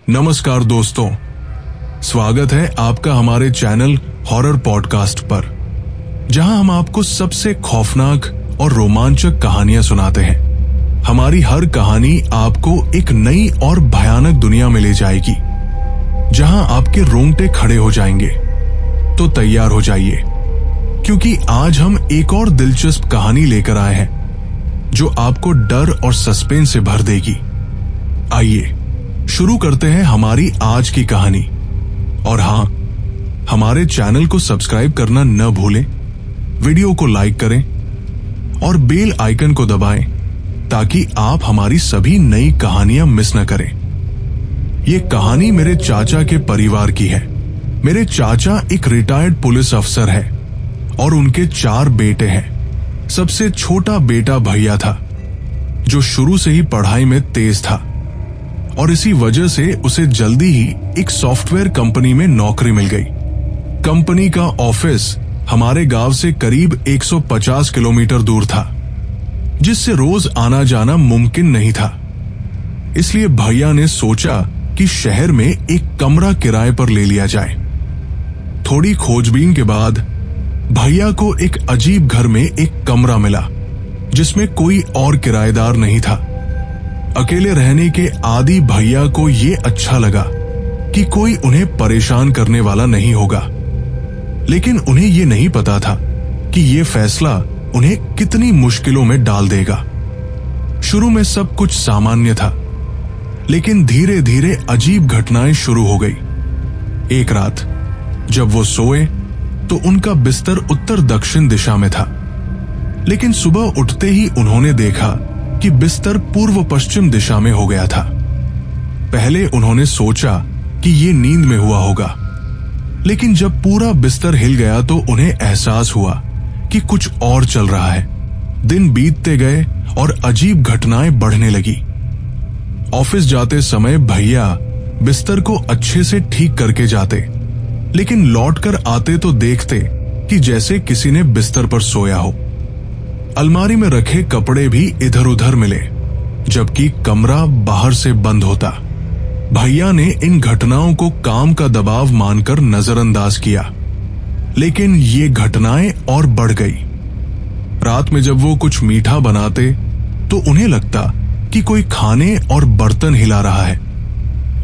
नमस्कार दोस्तों, स्वागत है आपका हमारे चैनल हॉरर पॉडकास्ट पर, जहां हम आपको सबसे खौफनाक और रोमांचक कहानियां सुनाते हैं। हमारी हर कहानी आपको एक नई और भयानक दुनिया में ले जाएगी, जहां आपके रोंगटे खड़े हो जाएंगे। तो तैयार हो जाइए, क्योंकि आज हम एक और दिलचस्प कहानी लेकर आए हैं जो आपको डर और सस्पेंस से भर देगी। आइए शुरू करते हैं हमारी आज की कहानी। और हाँ, हमारे चैनल को सब्सक्राइब करना न भूलें, वीडियो को लाइक करें और बेल आइकन को दबाएं ताकि आप हमारी सभी नई कहानियां मिस न करें। ये कहानी मेरे चाचा के परिवार की है। मेरे चाचा एक रिटायर्ड पुलिस अफसर है और उनके 4 बेटे हैं। सबसे छोटा बेटा भैया था, जो शुरू से ही पढ़ाई में तेज था और इसी वजह से उसे जल्दी ही एक सॉफ्टवेयर कंपनी में नौकरी मिल गई। कंपनी का ऑफिस हमारे गांव से करीब 150 किलोमीटर दूर था, जिससे रोज आना जाना मुमकिन नहीं था। इसलिए भैया ने सोचा कि शहर में एक कमरा किराए पर ले लिया जाए। थोड़ी खोजबीन के बाद भैया को एक अजीब घर में एक कमरा मिला, जिसमें कोई और किराएदार नहीं था। अकेले रहने के आदी भैया को ये अच्छा लगा कि कोई उन्हें परेशान करने वाला नहीं होगा, लेकिन उन्हें ये नहीं पता था कि ये फैसला उन्हें कितनी मुश्किलों में डाल देगा। शुरू में सब कुछ सामान्य था, लेकिन धीरे धीरे अजीब घटनाएं शुरू हो गई। एक रात जब वो सोए तो उनका बिस्तर उत्तर दक्षिण दिशा में था, लेकिन सुबह उठते ही उन्होंने देखा कि बिस्तर पूर्व पश्चिम दिशा में हो गया था। पहले उन्होंने सोचा कि ये नींद में हुआ होगा, लेकिन जब पूरा बिस्तर हिल गया तो उन्हें एहसास हुआ कि कुछ और चल रहा है। दिन बीतते गए और अजीब घटनाएं बढ़ने लगी। ऑफिस जाते समय भैया बिस्तर को अच्छे से ठीक करके जाते, लेकिन लौटकर आते तो देखते कि जैसे किसी ने बिस्तर पर सोया हो। अलमारी में रखे कपड़े भी इधर उधर मिले, जबकि कमरा बाहर से बंद होता। भैया ने इन घटनाओं को काम का दबाव मानकर नजरअंदाज किया, लेकिन ये घटनाएं और बढ़ गई। रात में जब वो कुछ मीठा बनाते तो उन्हें लगता कि कोई खाने और बर्तन हिला रहा है,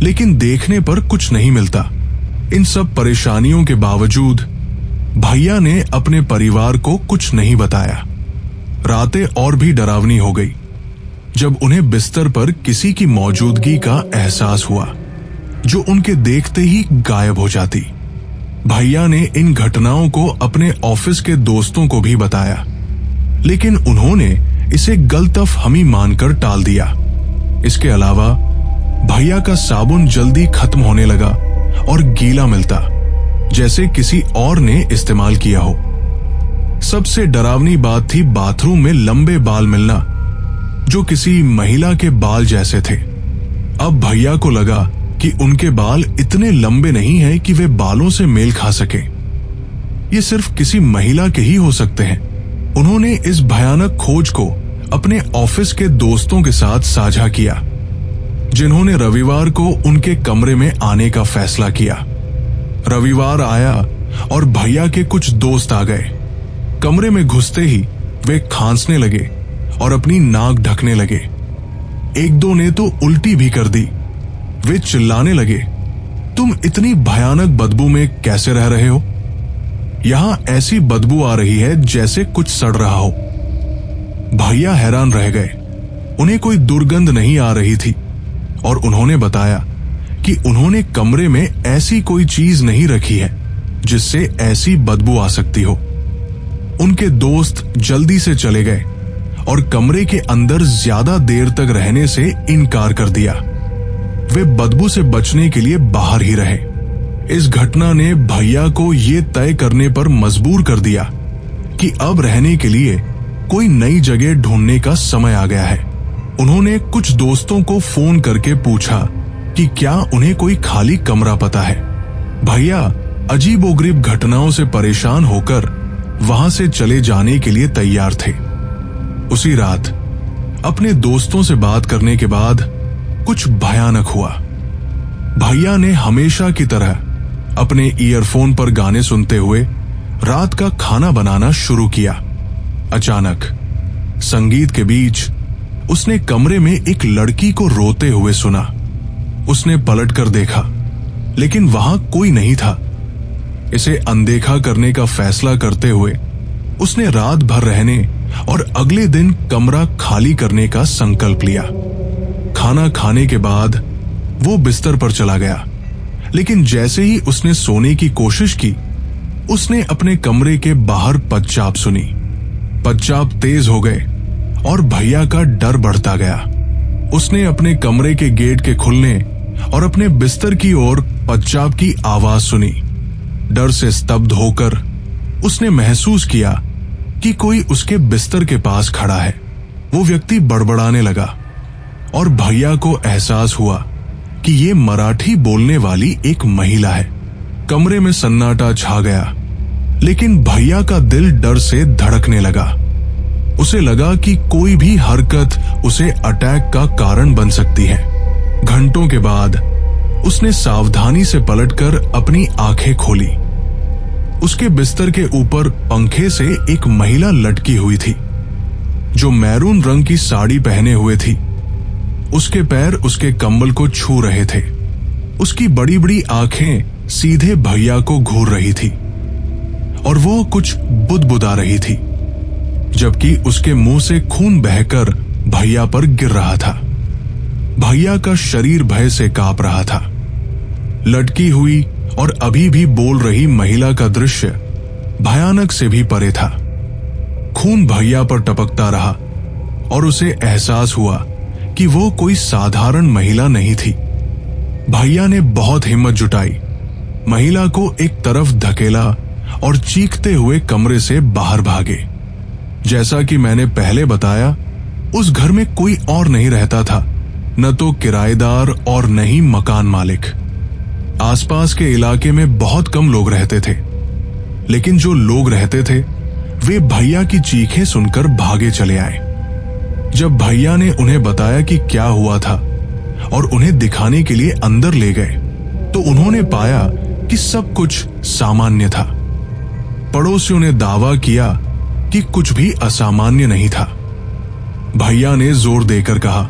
लेकिन देखने पर कुछ नहीं मिलता। इन सब परेशानियों के बावजूद भैया ने अपने परिवार को कुछ नहीं बताया। रातें और भी डरावनी हो गई जब उन्हें बिस्तर पर किसी की मौजूदगी का एहसास हुआ, जो उनके देखते ही गायब हो जाती। भैया ने इन घटनाओं को अपने ऑफिस के दोस्तों को भी बताया, लेकिन उन्होंने इसे गलतफहमी मानकर टाल दिया। इसके अलावा भैया का साबुन जल्दी खत्म होने लगा और गीला मिलता, जैसे किसी और ने इस्तेमाल किया हो। सबसे डरावनी बात थी बाथरूम में लंबे बाल मिलना, जो किसी महिला के बाल जैसे थे। अब भैया को लगा कि उनके बाल इतने लंबे नहीं हैं कि वे बालों से मेल खा सके। ये सिर्फ किसी महिला के ही हो सकते हैं। उन्होंने इस भयानक खोज को अपने ऑफिस के दोस्तों के साथ साझा किया, जिन्होंने रविवार को उनके कमरे में आने का फैसला किया। रविवार आया और भैया के कुछ दोस्त आ गए। कमरे में घुसते ही वे खांसने लगे और अपनी नाक ढकने लगे। 1-2 ने तो उल्टी भी कर दी। वे चिल्लाने लगे, तुम इतनी भयानक बदबू में कैसे रह रहे हो? यहां ऐसी बदबू आ रही है जैसे कुछ सड़ रहा हो। भैया हैरान रह गए। उन्हें कोई दुर्गंध नहीं आ रही थी और उन्होंने बताया कि उन्होंने कमरे में ऐसी कोई चीज नहीं रखी है जिससे ऐसी बदबू आ सकती हो। उनके दोस्त जल्दी से चले गए और कमरे के अंदर ज्यादा देर तक रहने से इनकार कर दिया। वे बदबू से बचने के लिए बाहर ही रहे। इस घटना ने भैया को ये तय करने पर मजबूर कर दिया कि अब रहने के लिए कोई नई जगह ढूंढने का समय आ गया है। उन्होंने कुछ दोस्तों को फोन करके पूछा कि क्या उन्हें कोई खाली कमरा पता है। भैया अजीबोगरीब घटनाओं से परेशान होकर वहां से चले जाने के लिए तैयार थे। उसी रात अपने दोस्तों से बात करने के बाद कुछ भयानक हुआ। भैया ने हमेशा की तरह अपने ईयरफोन पर गाने सुनते हुए रात का खाना बनाना शुरू किया। अचानक संगीत के बीच उसने कमरे में एक लड़की को रोते हुए सुना। उसने पलटकर देखा, लेकिन वहां कोई नहीं था। इसे अनदेखा करने का फैसला करते हुए उसने रात भर रहने और अगले दिन कमरा खाली करने का संकल्प लिया। खाना खाने के बाद वो बिस्तर पर चला गया, लेकिन जैसे ही उसने सोने की कोशिश की, उसने अपने कमरे के बाहर पदचाप सुनी। पदचाप तेज हो गए और भैया का डर बढ़ता गया। उसने अपने कमरे के गेट के खुलने और अपने बिस्तर की ओर पदचाप की आवाज सुनी। डर से स्तब्ध होकर उसने महसूस किया कि कोई उसके बिस्तर के पास खड़ा है। वो व्यक्ति बड़बड़ाने लगा और भैया को एहसास हुआ कि ये मराठी बोलने वाली एक महिला है। कमरे में सन्नाटा छा गया, लेकिन भैया का दिल डर से धड़कने लगा। उसे लगा कि कोई भी हरकत उसे अटैक का कारण बन सकती है। घंटों के बाद उसने सावधानी से पलटकर अपनी आंखें खोली। उसके बिस्तर के ऊपर पंखे से एक महिला लटकी हुई थी, जो मैरून रंग की साड़ी पहने हुए थी। उसके पैर उसके कंबल को छू रहे थे। उसकी बड़ी बड़ी आंखें सीधे भैया को घूर रही थी और वो कुछ बुदबुदा रही थी, जबकि उसके मुंह से खून बहकर भैया पर गिर रहा था। भैया का शरीर भय से कांप रहा था। लटकी हुई और अभी भी बोल रही महिला का दृश्य भयानक से भी परे था। खून भैया पर टपकता रहा और उसे एहसास हुआ कि वो कोई साधारण महिला नहीं थी। भैया ने बहुत हिम्मत जुटाई, महिला को एक तरफ धकेला और चीखते हुए कमरे से बाहर भागे। जैसा कि मैंने पहले बताया, उस घर में कोई और नहीं रहता था, न तो किराएदार और न ही मकान मालिक। आसपास के इलाके में बहुत कम लोग रहते थे, लेकिन जो लोग रहते थे वे भैया की चीखें सुनकर भागे चले आए। जब भैया ने उन्हें बताया कि क्या हुआ था और उन्हें दिखाने के लिए अंदर ले गए, तो उन्होंने पाया कि सब कुछ सामान्य था। पड़ोसियों ने दावा किया कि कुछ भी असामान्य नहीं था। भैया ने जोर देकर कहा,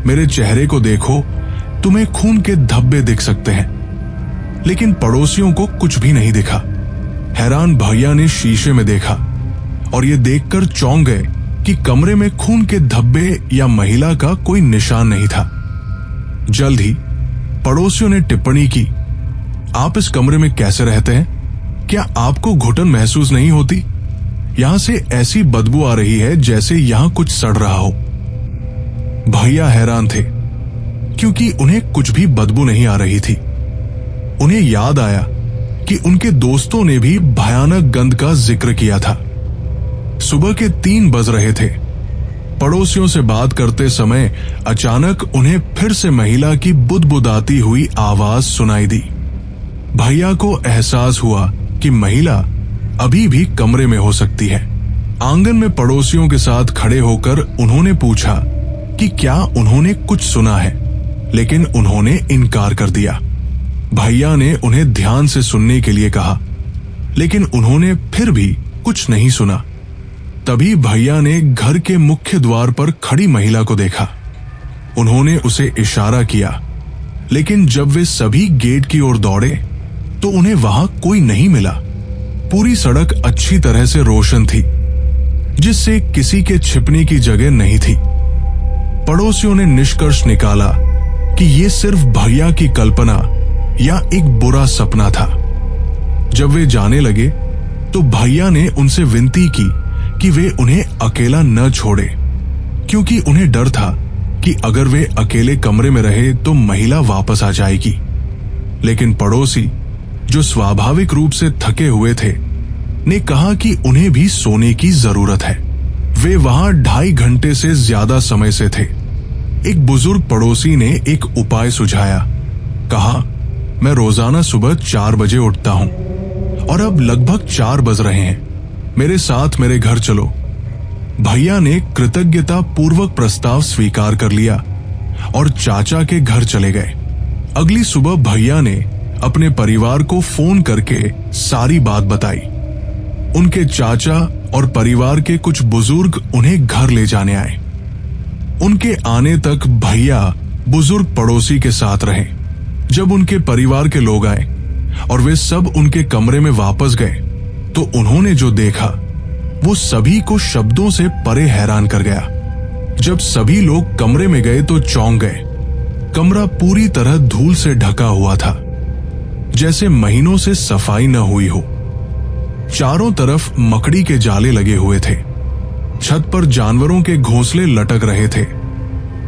मेरे चेहरे को देखो, तुम्हें खून के धब्बे दिख सकते हैं। लेकिन पड़ोसियों को कुछ भी नहीं दिखा। हैरान भैया ने शीशे में देखा और ये देखकर चौंक गए कि कमरे में खून के धब्बे या महिला का कोई निशान नहीं था। जल्द ही पड़ोसियों ने टिप्पणी की, आप इस कमरे में कैसे रहते हैं? क्या आपको घुटन महसूस नहीं होती? यहां से ऐसी बदबू आ रही है जैसे यहां कुछ सड़ रहा हो। भैया हैरान थे, क्योंकि उन्हें कुछ भी बदबू नहीं आ रही थी। उन्हें याद आया कि उनके दोस्तों ने भी भयानक गंध का जिक्र किया था। सुबह के 3 बज रहे थे। पड़ोसियों से बात करते समय अचानक उन्हें फिर से महिला की बुदबुदाती हुई आवाज सुनाई दी। भैया को एहसास हुआ कि महिला अभी भी कमरे में हो सकती है। आंगन में पड़ोसियों के साथ खड़े होकर उन्होंने पूछा कि क्या उन्होंने कुछ सुना है, लेकिन उन्होंने इनकार कर दिया। भैया ने उन्हें ध्यान से सुनने के लिए कहा, लेकिन उन्होंने फिर भी कुछ नहीं सुना। तभी भैया ने घर के मुख्य द्वार पर खड़ी महिला को देखा। उन्होंने उसे इशारा किया, लेकिन जब वे सभी गेट की ओर दौड़े तो उन्हें वहां कोई नहीं मिला। पूरी सड़क अच्छी तरह से रोशन थी, जिससे किसी के छिपने की जगह नहीं थी। पड़ोसियों ने निष्कर्ष निकाला कि ये सिर्फ भैया की कल्पना या एक बुरा सपना था। जब वे जाने लगे तो भैया ने उनसे विनती की कि वे उन्हें अकेला न छोड़े, क्योंकि उन्हें डर था कि अगर वे अकेले कमरे में रहे तो महिला वापस आ जाएगी। लेकिन पड़ोसी, जो स्वाभाविक रूप से थके हुए थे, ने कहा कि उन्हें भी सोने की जरूरत है। वे वहां 2.5 घंटे से ज्यादा समय से थे। एक बुजुर्ग पड़ोसी ने एक उपाय सुझाया। कहा, मैं रोजाना सुबह 4 बजे उठता हूं और अब लगभग 4 बज रहे हैं। मेरे साथ मेरे घर चलो। भैया ने कृतज्ञता पूर्वक प्रस्ताव स्वीकार कर लिया और चाचा के घर चले गए। अगली सुबह भैया ने अपने परिवार को फोन करके सारी बात बताई। उनके चाचा और परिवार के कुछ बुजुर्ग उन्हें घर ले जाने आए। उनके आने तक भैया बुजुर्ग पड़ोसी के साथ रहे। जब उनके परिवार के लोग आए और वे सब उनके कमरे में वापस गए तो उन्होंने जो देखा वो सभी को शब्दों से परे हैरान कर गया। जब सभी लोग कमरे में गए तो चौंक गए। कमरा पूरी तरह धूल से ढका हुआ था, जैसे महीनों से सफाई न हुई हो। चारों तरफ मकड़ी के जाले लगे हुए थे। छत पर जानवरों के घोंसले लटक रहे थे।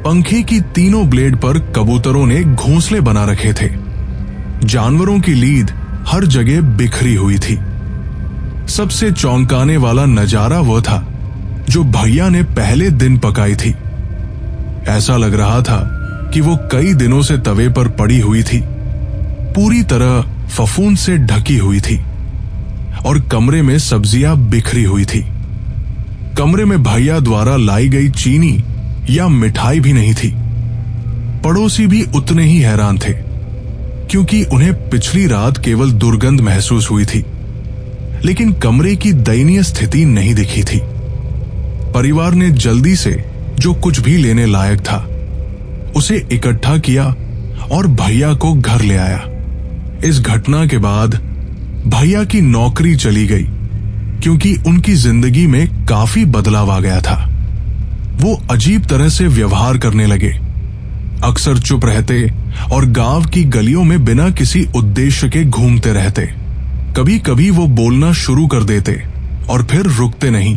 पंखे की तीनों ब्लेड पर कबूतरों ने घोंसले बना रखे थे। जानवरों की लीद हर जगह बिखरी हुई थी। सबसे चौंकाने वाला नजारा वो था जो भैया ने पहले दिन पकाई थी। ऐसा लग रहा था कि वो कई दिनों से तवे पर पड़ी हुई थी, पूरी तरह फफूंद से ढकी हुई थी और कमरे में सब्जियां बिखरी हुई थी। कमरे में भैया द्वारा लाई गई चीनी या मिठाई भी नहीं थी। पड़ोसी भी उतने ही हैरान थे, क्योंकि उन्हें पिछली रात केवल दुर्गंध महसूस हुई थी, लेकिन कमरे की दयनीय स्थिति नहीं दिखी थी। परिवार ने जल्दी से जो कुछ भी लेने लायक था उसे इकट्ठा किया और भैया को घर ले आया। इस घटना के बाद भैया की नौकरी चली गई, क्योंकि उनकी जिंदगी में काफी बदलाव आ गया था। वो अजीब तरह से व्यवहार करने लगे, अक्सर चुप रहते और गांव की गलियों में बिना किसी उद्देश्य के घूमते रहते। कभी कभी वो बोलना शुरू कर देते और फिर रुकते नहीं,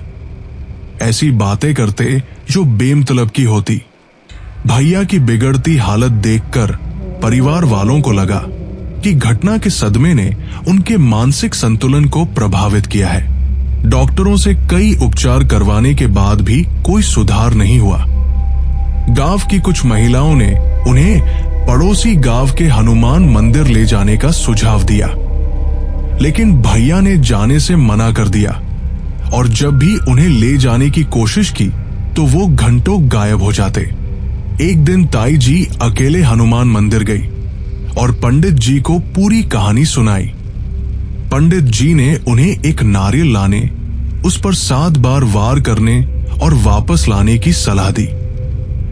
ऐसी बातें करते जो बेमतलब की होती। भैया की बिगड़ती हालत देखकर परिवार वालों को लगा कि घटना के सदमे ने उनके मानसिक संतुलन को प्रभावित किया है। डॉक्टरों से कई उपचार करवाने के बाद भी कोई सुधार नहीं हुआ। गांव की कुछ महिलाओं ने उन्हें पड़ोसी गांव के हनुमान मंदिर ले जाने का सुझाव दिया, लेकिन भैया ने जाने से मना कर दिया और जब भी उन्हें ले जाने की कोशिश की तो वो घंटों गायब हो जाते। एक दिन ताई जी अकेले हनुमान मंदिर गई और पंडित जी को पूरी कहानी सुनाई। पंडित जी ने उन्हें एक नारियल लाने, उस पर 7 बार वार करने और वापस लाने की सलाह दी।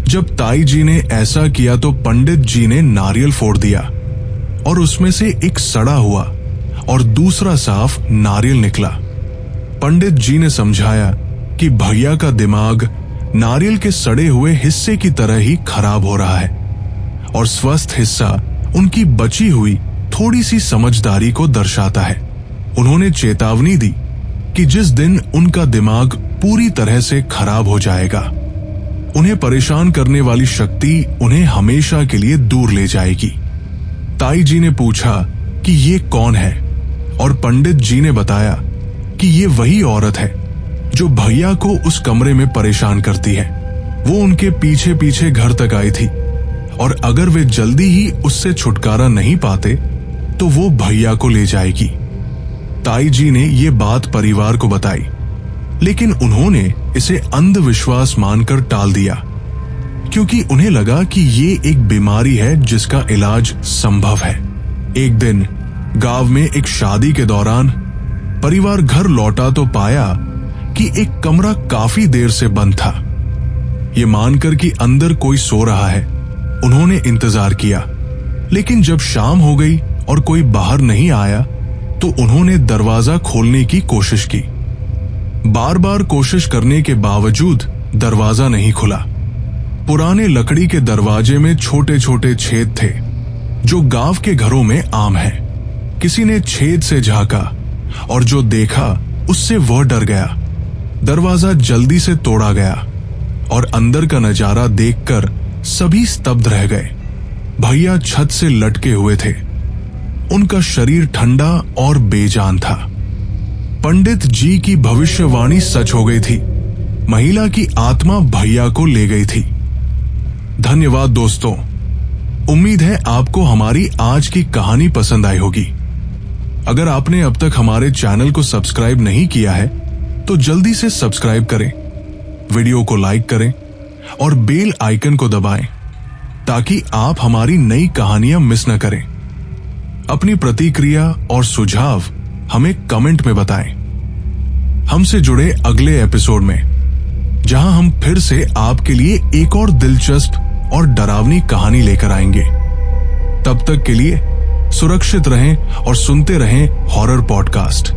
जब ताई जी ने ऐसा किया तो पंडित जी ने नारियल फोड़ दिया और उसमें से एक सड़ा हुआ और दूसरा साफ नारियल निकला। पंडित जी ने समझाया कि भैया का दिमाग नारियल के सड़े हुए हिस्से की तरह ही खराब हो रहा है और स्वस्थ हिस्सा उनकी बची हुई थोड़ी सी समझदारी को दर्शाता है। उन्होंने चेतावनी दी कि जिस दिन उनका दिमाग पूरी तरह से खराब हो जाएगा, उन्हें परेशान करने वाली शक्ति उन्हें हमेशा के लिए दूर ले जाएगी। ताई जी ने पूछा कि ये कौन है और पंडित जी ने बताया कि ये वही औरत है जो भैया को उस कमरे में परेशान करती है। वो उनके पीछे पीछे घर तक आई थी और अगर वे जल्दी ही उससे छुटकारा नहीं पाते तो वो भैया को ले जाएगी। ताई जी ने ये बात परिवार को बताई, लेकिन उन्होंने इसे अंधविश्वास मानकर टाल दिया, क्योंकि उन्हें लगा कि ये एक बीमारी है जिसका इलाज संभव है। एक दिन गांव में एक शादी के दौरान परिवार घर लौटा तो पाया कि एक कमरा काफी देर से बंद था। ये मानकर कि अंदर कोई सो रहा है, उन्होंने इंतजार किया, लेकिन जब शाम हो गई और कोई बाहर नहीं आया तो उन्होंने दरवाजा खोलने की कोशिश की। बार बार कोशिश करने के बावजूद दरवाजा नहीं खुला। पुराने लकड़ी के दरवाजे में छोटे छोटे छेद थे, जो गांव के घरों में आम है। किसी ने छेद से झांका और जो देखा उससे वह डर गया। दरवाजा जल्दी से तोड़ा गया और अंदर का नजारा देखकर सभी स्तब्ध रह गए। भैया छत से लटके हुए थे। उनका शरीर ठंडा और बेजान था। पंडित जी की भविष्यवाणी सच हो गई थी। महिला की आत्मा भैया को ले गई थी। धन्यवाद दोस्तों। उम्मीद है आपको हमारी आज की कहानी पसंद आई होगी। अगर आपने अब तक हमारे चैनल को सब्सक्राइब नहीं किया है तो जल्दी से सब्सक्राइब करें, वीडियो को लाइक करें और बेल आइकन को दबाएं ताकि आप हमारी नई कहानियां मिस न करें। अपनी प्रतिक्रिया और सुझाव हमें कमेंट में बताएं। हमसे जुड़े अगले एपिसोड में, जहां हम फिर से आपके लिए एक और दिलचस्प और डरावनी कहानी लेकर आएंगे। तब तक के लिए सुरक्षित रहें और सुनते रहें हॉरर पॉडकास्ट।